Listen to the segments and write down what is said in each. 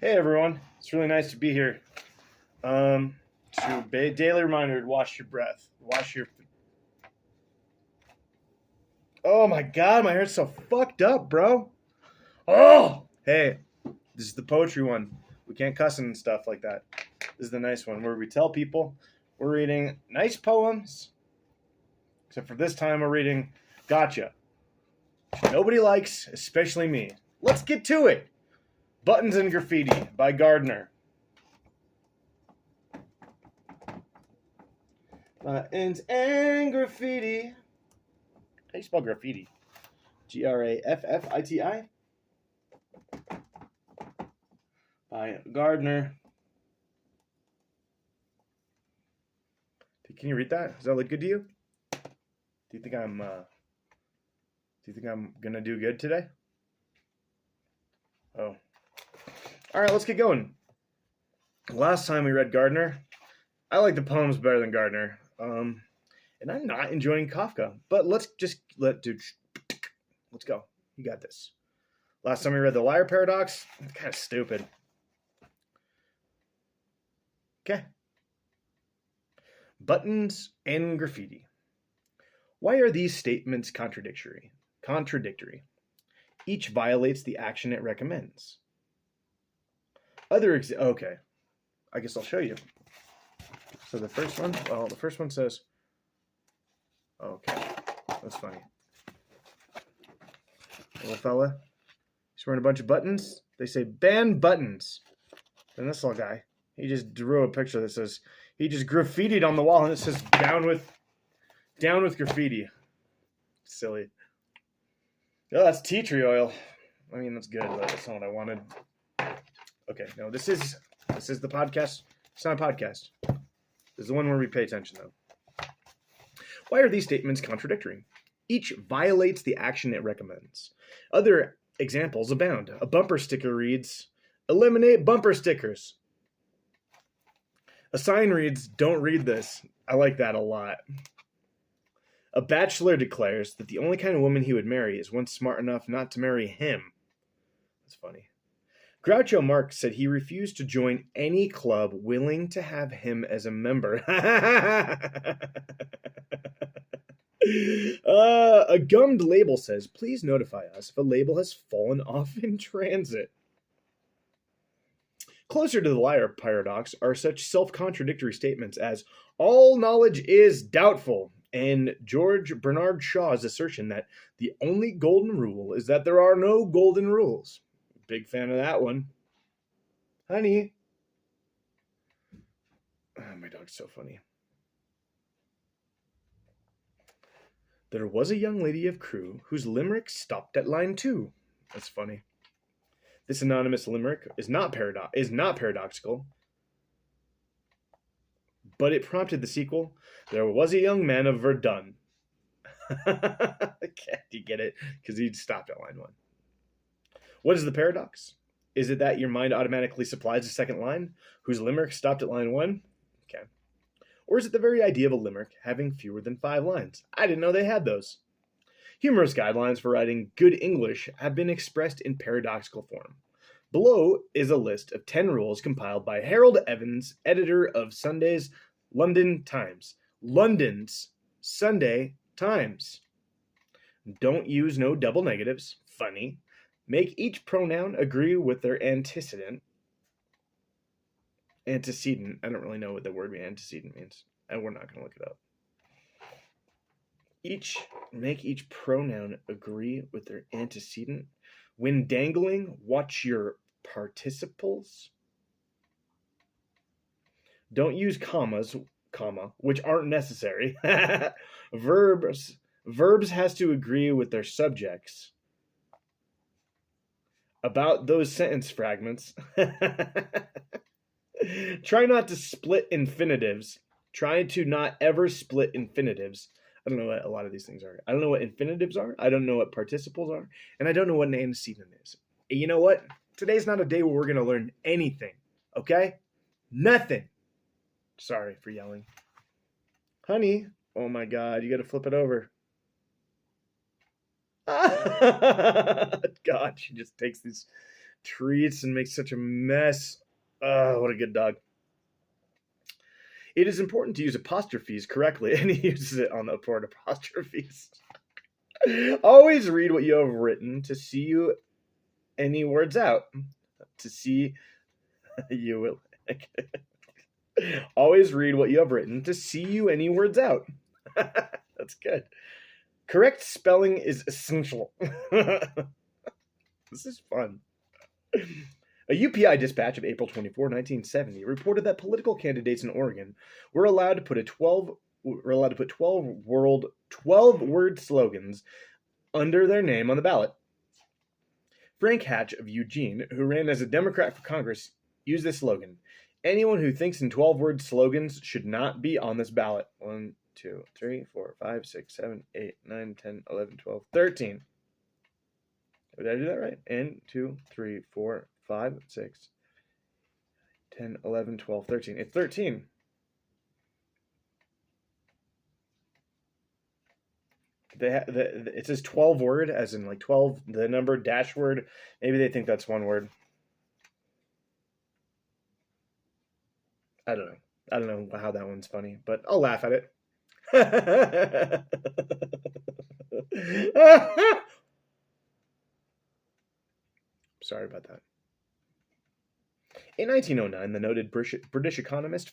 Hey everyone, it's really nice to be here. Daily reminder to wash your breath. Wash your. Oh my god, my hair's so fucked up, bro. Oh! Hey, this is the poetry one. We can't cuss and stuff like that. This is the nice one where we tell people we're reading nice poems. Except for this time, we're reading Gotcha. Which nobody likes, especially me. Let's get to it. Buttons and Graffiti by Gardner. Buttons and Graffiti. How do you spell graffiti? Graffiti. By Gardner. Can you read that? Does that look good to you? Do you think I'm gonna do good today? Oh. Alright, let's get going. Last time we read Gardner, I like the poems better than Gardner. And I'm not enjoying Kafka. But let's go. You got this. Last time we read the Liar Paradox, it's kind of stupid. Okay. Buttons and Graffiti. Why are these statements contradictory? Each violates the action it recommends. Okay. I guess I'll show you. So the first one says, okay, that's funny. Little fella, he's wearing a bunch of buttons. They say ban buttons. And this little guy, he just drew a picture that says, he just graffitied on the wall and it says down with graffiti. Silly. Oh, that's tea tree oil. I mean, that's good, but that's not what I wanted. Okay, no, this is the podcast. It's not a podcast. This is the one where we pay attention, though. Why are these statements contradictory? Each violates the action it recommends. Other examples abound. A bumper sticker reads, eliminate bumper stickers. A sign reads, don't read this. I like that a lot. A bachelor declares that the only kind of woman he would marry is one smart enough not to marry him. That's funny. Groucho Marx said he refused to join any club willing to have him as a member. A gummed label says, please notify us if a label has fallen off in transit. Closer to the liar paradox are such self-contradictory statements as, all knowledge is doubtful, and George Bernard Shaw's assertion that the only golden rule is that there are no golden rules. Big fan of that one. Honey. Oh, my dog's so funny. There was a young lady of Crewe whose limerick stopped at line 2. That's funny. This anonymous limerick is not paradoxical, but it prompted the sequel. There was a young man of Verdun. Do you get it? Because he stopped at line 1. What is the paradox? Is it that your mind automatically supplies a second line whose limerick stopped at line 1? Okay. Or is it the very idea of a limerick having fewer than 5 lines? I didn't know they had those. Humorous guidelines for writing good English have been expressed in paradoxical form. Below is a list of 10 rules compiled by Harold Evans, editor of Sunday's London Times. London's Sunday Times. Don't use no double negatives. Funny. Make each pronoun agree with their antecedent. Antecedent. I don't really know what the word antecedent means. And we're not going to look it up. Make each pronoun agree with their antecedent. When dangling, watch your participles. Don't use commas, which aren't necessary. Verbs has to agree with their subjects. About those sentence fragments. Try not to split infinitives. Try to not ever split infinitives. I don't know what a lot of these things are. I don't know what infinitives are. I don't know what participles are. And I don't know what an antecedent is. And you know what? Today's not a day where we're going to learn anything. Okay? Nothing. Sorry for yelling. Honey. Oh my God. You got to flip it over. God, she just takes these treats and makes such a mess. Oh, what a good dog. It is important to use apostrophes correctly, and he uses it on the port apostrophes. Always read what you have written to see you any words out. To see you will. Always read what you have written to see you any words out. That's good. Correct spelling is essential. This is fun. A UPI dispatch of April 24, 1970 reported that political candidates in Oregon were allowed to put 12 word slogans under their name on the ballot. Frank Hatch of Eugene, who ran as a Democrat for Congress, used this slogan: anyone who thinks in 12-word slogans should not be on this ballot. 1, 2, 3, 4, 5, 6, 7, 8, 9, 10, 11, 12, 13. Did I do that right? 1, 2, 3, 4, 5, 6, 10, 11, 12, 13. It's 13. It says 12 word, as in like 12, the number dash word. Maybe they think that's one word. I don't know. I don't know how that one's funny, but I'll laugh at it. Sorry about that. In 1909, the noted British economist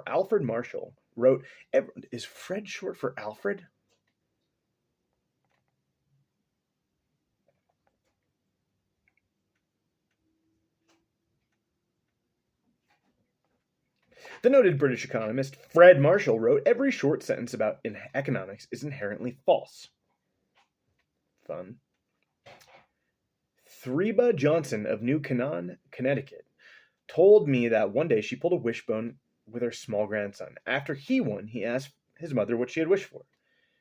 Alfred Marshall wrote, is Fred short for Alfred? The noted British economist Fred Marshall wrote, every short sentence about economics is inherently false. Fun. Threba Johnson of New Canaan, Connecticut, told me that one day she pulled a wishbone with her small grandson. After he won, he asked his mother what she had wished for.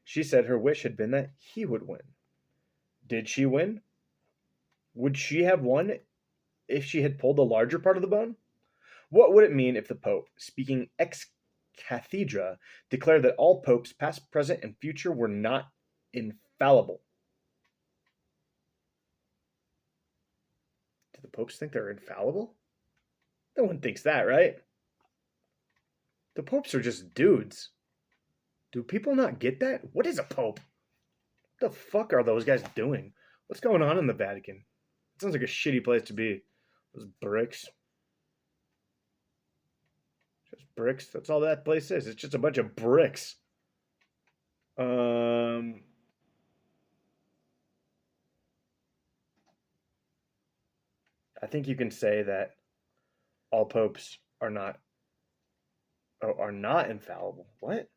She said her wish had been that he would win. Did she win? Would she have won if she had pulled the larger part of the bone? What would it mean if the Pope, speaking ex cathedra, declared that all popes, past, present, and future, were not infallible? Do the popes think they're infallible? No one thinks that, right? The popes are just dudes. Do people not get that? What is a pope? What the fuck are those guys doing? What's going on in the Vatican? It sounds like a shitty place to be. Those bricks. Just bricks. That's all that place is. It's just a bunch of bricks. I think you can say that all popes are not infallible. What?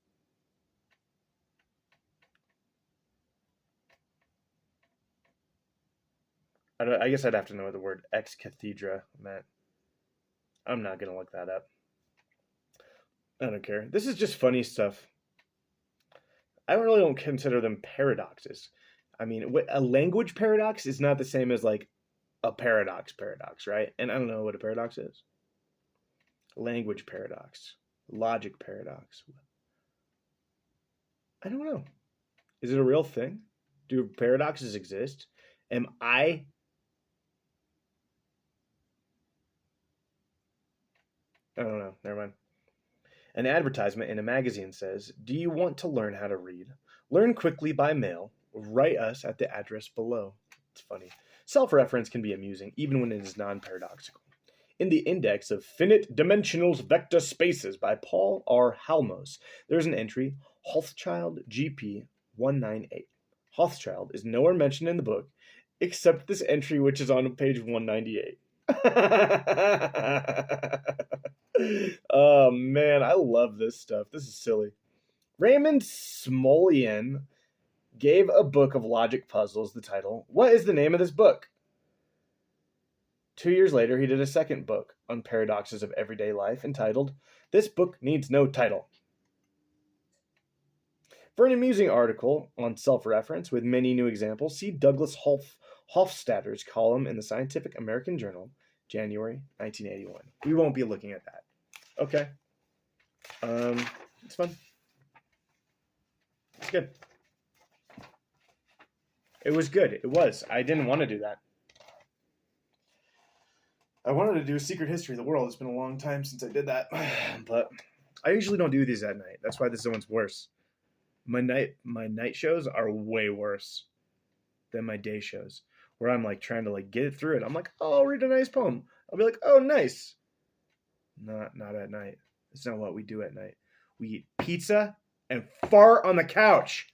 I guess I'd have to know what the word ex cathedra meant. I'm not gonna look that up. I don't care. This is just funny stuff. I really don't consider them paradoxes. I mean, a language paradox is not the same as like a paradox, right? And I don't know what a paradox is. Language paradox, logic paradox. I don't know. Is it a real thing? Do paradoxes exist? Am I? I don't know. Never mind. An advertisement in a magazine says, do you want to learn how to read? Learn quickly by mail. Write us at the address below. It's funny. Self-reference can be amusing, even when it is non-paradoxical. In the Index of Finite Dimensional Vector Spaces by Paul R. Halmos, there's an entry, Hothschild GP 198. Hothschild is nowhere mentioned in the book, except this entry, which is on page 198. Oh man, I love this stuff. This is silly. Raymond Smolian gave a book of logic puzzles the title, What is the name of this book? 2 years later, he did a second book on paradoxes of everyday life entitled, This Book Needs No Title. For an amusing article on self-reference with many new examples, see Douglas Hofstadter's column in the Scientific American Journal, January 1981. We won't be looking at that. Okay. It's fun. It's good. It was good. It was. I didn't want to do that. I wanted to do a secret history of the world. It's been a long time since I did that, but I usually don't do these at night. That's why this one's worse. My night shows are way worse than my day shows, where I'm like trying to like get it through it. I'm like, oh, I'll read a nice poem. I'll be like, oh, nice. Not at night. That's not what we do at night. We eat pizza and fart on the couch.